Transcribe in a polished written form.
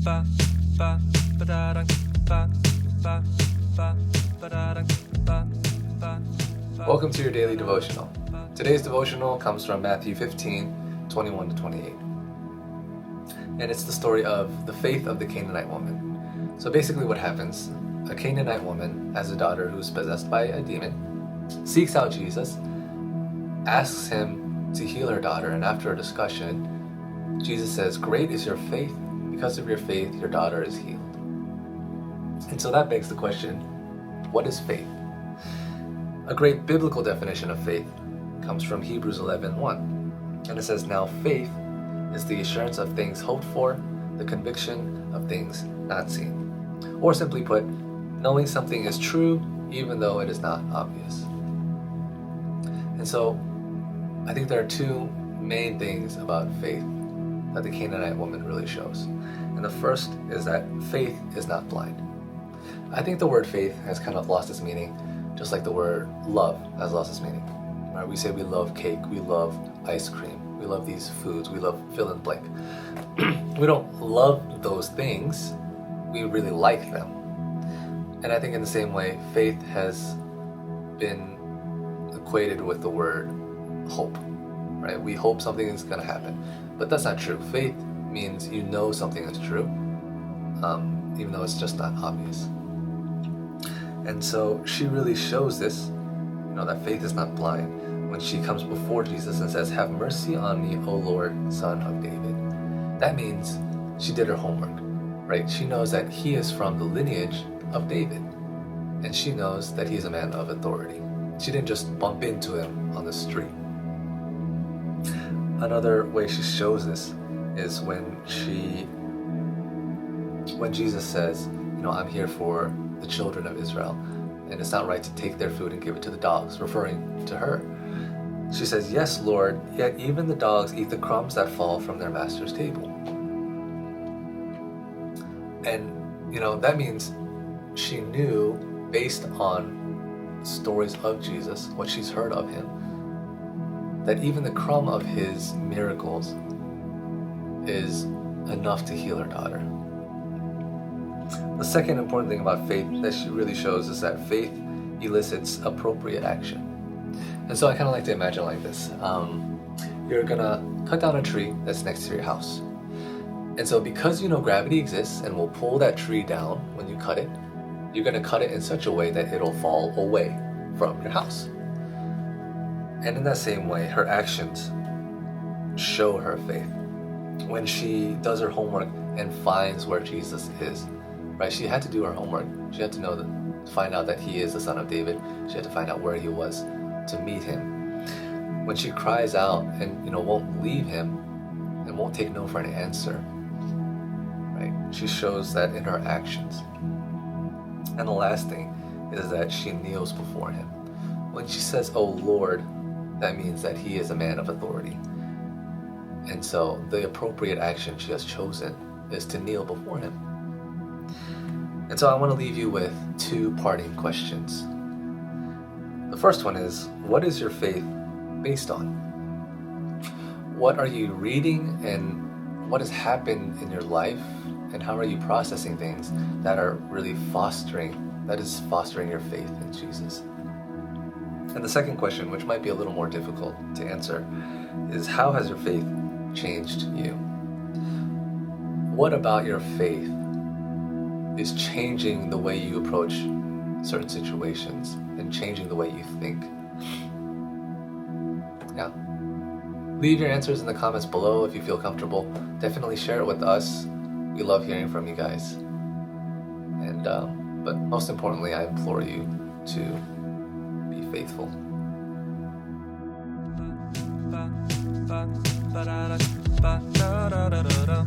Welcome to your daily devotional. Today's devotional comes from Matthew 15:21-28. And it's the story of the faith of the Canaanite woman. So basically what happens, a Canaanite woman has a daughter who's possessed by a demon, seeks out Jesus, asks him to heal her daughter, and after a discussion, Jesus says, "Great is your faith. Because of your faith, your daughter is healed." And so that begs the question, what is faith? A great biblical definition of faith comes from Hebrews 11:1. And it says, "Now faith is the assurance of things hoped for, the conviction of things not seen." Or simply put, knowing something is true even though it is not obvious. And so I think there are two main things about faith that the Canaanite woman really shows. And the first is that faith is not blind. I think the word faith has kind of lost its meaning, just like the word love has lost its meaning. Right? We say we love cake, we love ice cream, we love these foods, we love fill in blank. We don't love those things, we really like them. And I think in the same way, faith has been equated with the word hope. Right? We hope something is going to happen, but that's not true. Faith means you know something is true, even though it's just not obvious. And so she really shows this, that faith is not blind when she comes before Jesus and says, "Have mercy on me, O Lord, Son of David." That means she did her homework, right? She knows that he is from the lineage of David, and she knows that he's a man of authority. She didn't just bump into him on the street. Another way she shows this is when Jesus says, "I'm here for the children of Israel, and it's not right to take their food and give it to the dogs," referring to her. She says, "Yes, Lord, yet even the dogs eat the crumbs that fall from their master's table." And, that means she knew, based on stories of Jesus, what she's heard of him, that even the crumb of his miracles is enough to heal her daughter. The second important thing about faith that she really shows is that faith elicits appropriate action. And so I kind of like to imagine like this. You're gonna cut down a tree that's next to your house. And so because gravity exists and will pull that tree down when you cut it, you're gonna cut it in such a way that it'll fall away from your house. And in that same way, her actions show her faith. When she does her homework and finds where Jesus is, right? She had to do her homework. She had to find out that he is the Son of David. She had to find out where he was to meet him. When she cries out and won't leave him and won't take no for an answer, right? She shows that in her actions. And the last thing is that she kneels before him. When she says, "Oh Lord," that means that he is a man of authority. And so the appropriate action she has chosen is to kneel before him. And so I want to leave you with two parting questions. The first one is, what is your faith based on? What are you reading, and what has happened in your life, and how are you processing things that is fostering your faith in Jesus? And the second question, which might be a little more difficult to answer, is how has your faith changed you? What about your faith is changing the way you approach certain situations and changing the way you think? Yeah. Leave your answers in the comments below if you feel comfortable. Definitely share it with us. We love hearing from you guys. And but most importantly, I implore you to be faithful. Ba, da, da, da, da, da.